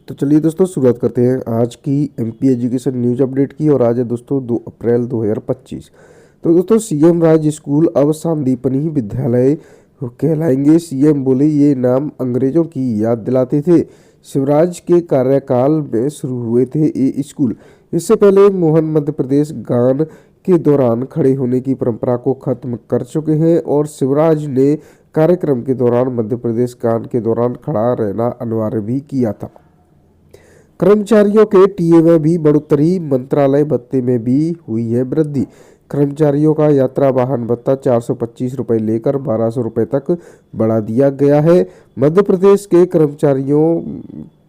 तो चलिए दोस्तों शुरुआत करते हैं आज की एमपी एजुकेशन न्यूज अपडेट की। और आज है दोस्तों 2 अप्रैल 2025। तो दोस्तों सीएम राज स्कूल अब संदीपनी विद्यालय कहलाएंगे। सीएम बोले ये नाम अंग्रेजों की याद दिलाते थे। शिवराज के कार्यकाल में शुरू हुए थे ये स्कूल। इससे पहले मोहन मध्य प्रदेश गान के दौरान खड़े होने की परंपरा को खत्म कर चुके हैं और शिवराज ने कार्यक्रम के दौरान मध्य प्रदेश गान के दौरान खड़ा रहना अनिवार्य भी किया था। कर्मचारियों के टीए में भी बढ़ोतरी, मंत्रालय भत्ते में भी हुई है वृद्धि। कर्मचारियों का यात्रा वाहन भत्ता 425 रुपये लेकर 1200 रुपये तक बढ़ा दिया गया है। मध्य प्रदेश के कर्मचारियों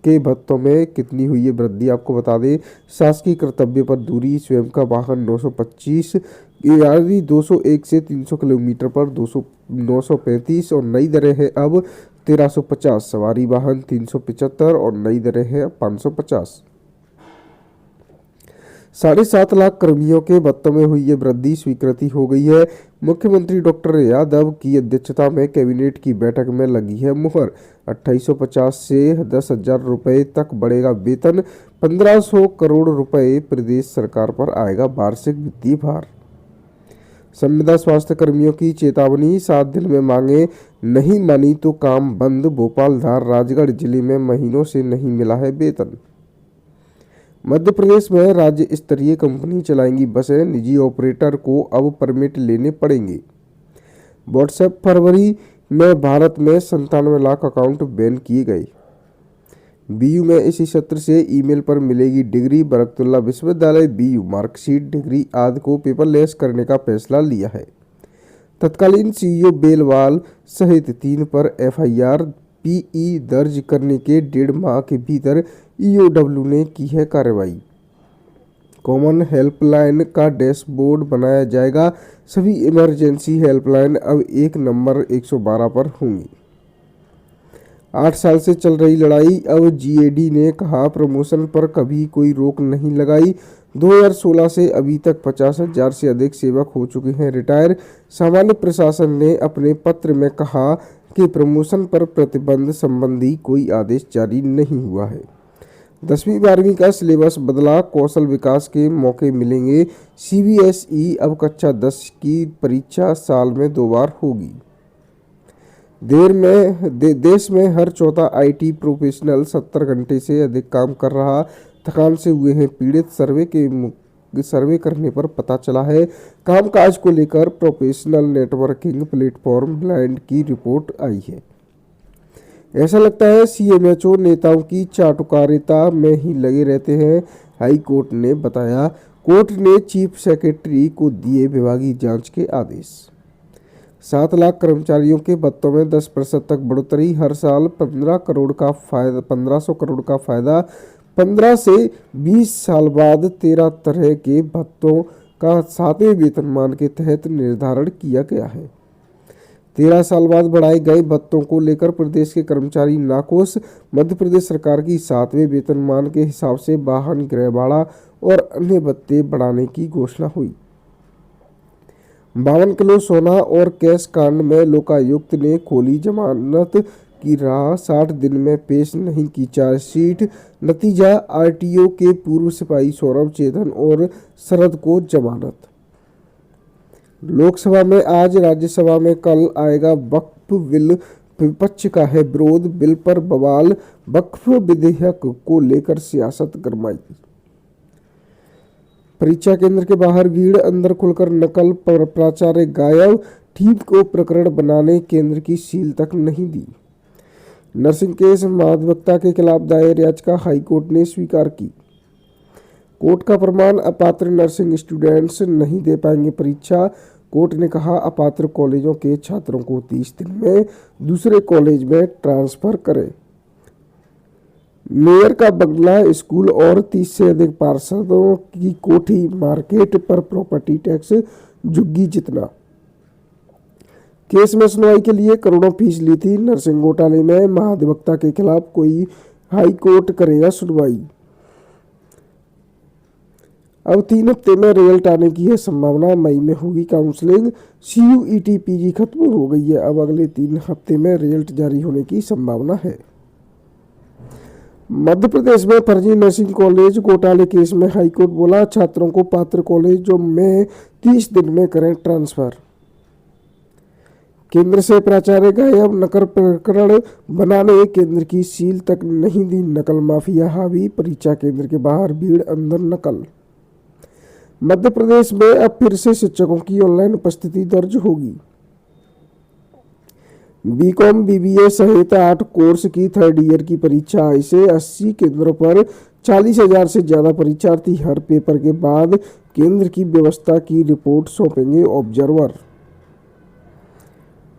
के भत्तों में कितनी हुई है वृद्धि आपको बता दें। शासकीय कर्तव्य पर दूरी, स्वयं का वाहन 925 यानी 201 से 300 किलोमीटर पर 935 और नई दरें हैं अब 1350। सवारी वाहन 375 और नई दरें हैं 550। 7.5 लाख कर्मियों के भत्तों में हुई ये वृद्धि स्वीकृति हो गई है। मुख्यमंत्री डॉक्टर यादव की अध्यक्षता में कैबिनेट की बैठक में लगी है मुहर। 2850 से 10,000 रुपये तक बढ़ेगा वेतन। 1500 करोड़ रुपए प्रदेश सरकार पर आएगा वार्षिक वित्तीय भार। संविदा स्वास्थ्य कर्मियों की चेतावनी, 7 दिन में मांगे नहीं मानी तो काम बंद। भोपाल, धार, राजगढ़ जिले में महीनों से नहीं मिला है वेतन। मध्य प्रदेश में राज्य स्तरीय कंपनी चलाएंगी बसें, निजी ऑपरेटर को अब परमिट लेने पड़ेंगे। व्हाट्सएप, फरवरी में भारत में 97 लाख अकाउंट बैन किए गए। बीयू में इसी सत्र से ईमेल पर मिलेगी डिग्री। बरकतुल्ला विश्वविद्यालय बीयू मार्कशीट, डिग्री आदि को पेपरलेस करने का फैसला लिया है। तत्कालीन सीईओ बेलवाल सहित 3 पर एफआईआर, पीई दर्ज करने के 1.5 माह के भीतर ईओडब्ल्यू ने की है कार्रवाई। कॉमन हेल्पलाइन का डैशबोर्ड बनाया जाएगा। सभी इमरजेंसी हेल्पलाइन अब एक नंबर 112 पर होंगी। 8 साल से चल रही लड़ाई, अब जीएडी ने कहा प्रमोशन पर कभी कोई रोक नहीं लगाई। 2016 से अभी तक 50,000 से अधिक सेवक हो चुके हैं रिटायर। सामान्य प्रशासन ने अपने पत्र में कहा कि प्रमोशन पर प्रतिबंध संबंधी कोई आदेश जारी नहीं हुआ है। 10वीं 12वीं का सिलेबस बदला, कौशल विकास के मौके मिलेंगे। सीबीएसई अब कक्षा 10 की परीक्षा साल में 2 बार होगी। देश में हर चौथा आईटी प्रोफेशनल 70 घंटे से अधिक काम कर रहा, थकान से हुए हैं पीड़ित। सर्वे करने पर पता चला है। कामकाज को लेकर प्रोफेशनल नेटवर्किंग प्लेटफॉर्म ब्लाइंड की रिपोर्ट आई है। ऐसा लगता है सीएमएचओ नेताओं की चाटुकारिता में ही लगे रहते हैं, हाई कोर्ट ने बताया। कोर्ट ने चीफ सेक्रेटरी को दिए विभागीय जांच के आदेश। 7 लाख कर्मचारियों के भत्तों में 10% तक बढ़ोतरी। हर साल 1500 करोड़ का फायदा। 15 से 20 साल बाद 13 तरह के भत्तों का 7वें वेतनमान के तहत निर्धारण किया गया है। 13 साल बाद बढ़ाए गए भत्तों को लेकर प्रदेश के कर्मचारी नाखुश। मध्य प्रदेश सरकार की 7वें वेतनमान के हिसाब से वाहन, गृह भाड़ा और अन्य भत्ते बढ़ाने की घोषणा हुई। 52 किलो सोना और कैश कांड में लोकायुक्त ने खोली जमानत की राह। 60 दिन में पेश नहीं की चार्जशीट। नतीजा, आरटीओ के पूर्व सिपाही सौरभ, चेतन और शरद को जमानत। लोकसभा में आज, राज्यसभा में कल आएगा वक्फ बिल। विपक्ष का है विरोध, बिल पर बवाल। वक्फ विधेयक को लेकर सियासत गरमाई। परीक्षा केंद्र के बाहर भीड़, अंदर खुलकर नकल पर प्राचार्य गायब। ठीक को प्रकरण बनाने केंद्र की सील तक नहीं दी। नर्सिंग केस, महाधिवक्ता के खिलाफ दायर याचिका हाईकोर्ट ने स्वीकार की। कोर्ट का फरमान, अपात्र नर्सिंग स्टूडेंट्स नहीं दे पाएंगे परीक्षा। कोर्ट ने कहा अपात्र कॉलेजों के छात्रों को 30 दिन में दूसरे कॉलेज में ट्रांसफर करें। मेयर का बंगला, स्कूल और 30 से अधिक पार्षदों की कोठी, मार्केट पर प्रॉपर्टी टैक्स झुग्गी जितना। केस में सुनवाई के लिए करोड़ों फीस ली थी। नर्सिंग घोटाले में महाधिवक्ता के खिलाफ कोई हाई कोर्ट करेगा सुनवाई। अब 3 हफ्ते में रिजल्ट आने की है संभावना। मई में होगी काउंसलिंग। सीयूईटी पीजी खत्म हो गई है, अब अगले 3 हफ्ते में रिजल्ट जारी होने की संभावना है। मध्य प्रदेश में फर्जी नर्सिंग कॉलेज घोटाले केस में हाईकोर्ट बोला, छात्रों को पात्र कॉलेजों में 30 दिन में करें ट्रांसफर। केंद्र से प्राचार्य गायब, नकल प्रकरण बनाने केंद्र की सील तक नहीं दी, नकल माफिया हावी, परीक्षा केंद्र के बाहर भीड़, अंदर नकल। मध्य प्रदेश में अब फिर से शिक्षकों की ऑनलाइन उपस्थिति दर्ज होगी। बीकॉम बीबीए सहित 8 कोर्स की थर्ड ईयर की परीक्षा आज से 80 केंद्रों पर 40,000 से ज्यादा परीक्षार्थी हर पेपर के बाद केंद्र की व्यवस्था की रिपोर्ट सौंपेंगे ऑब्जर्वर।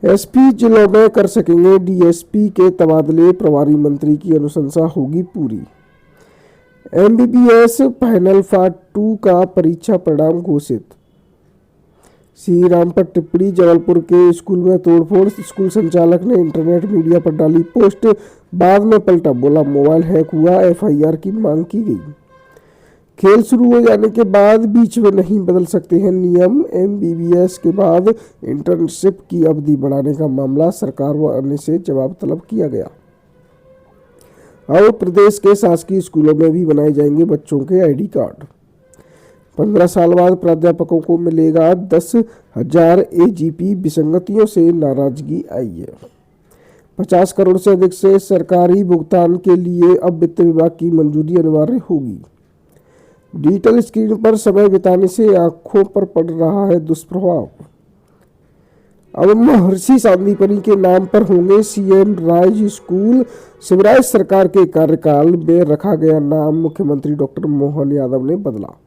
एसपी जिलों में कर सकेंगे डीएसपी के तबादले, प्रभारी मंत्री की अनुशंसा होगी पूरी। एमबीबीएस फाइनल पार्ट 2 का परीक्षा परिणाम घोषित। श्री राम पर टिप्पणी, जबलपुर के स्कूल में तोड़फोड़, स्कूल संचालक ने इंटरनेट मीडिया पर डाली पोस्ट, बाद में पलटा, बोला मोबाइल हैक हुआ, एफआईआर की मांग की गई। खेल शुरू हो जाने के बाद बीच में नहीं बदल सकते हैं नियम, एमबीबीएस के बाद इंटर्नशिप की अवधि बढ़ाने का मामला सरकार व अन्य से जवाब तलब किया गया। अब प्रदेश के शासकीय स्कूलों में भी बनाए जाएंगे बच्चों के आईडी कार्ड। 15 साल बाद प्राध्यापकों को मिलेगा 10,000 एजीपी, विसंगतियों से नाराजगी आई है। 50 करोड़ से अधिक से सरकारी भुगतान के लिए अब वित्त विभाग की मंजूरी अनिवार्य होगी। डिजिटल स्क्रीन पर समय बिताने से आंखों पर पड़ रहा है दुष्प्रभाव। अब महर्षि सांदीपनि के नाम पर होंगे सीएम राज स्कूल, शिवराज सरकार के कार्यकाल में रखा गया नाम मुख्यमंत्री डॉक्टर मोहन यादव ने बदला।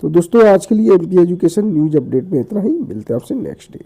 तो दोस्तों आज के लिए एमपी एजुकेशन न्यूज अपडेट में इतना ही, मिलते हैं आपसे नेक्स्ट डे।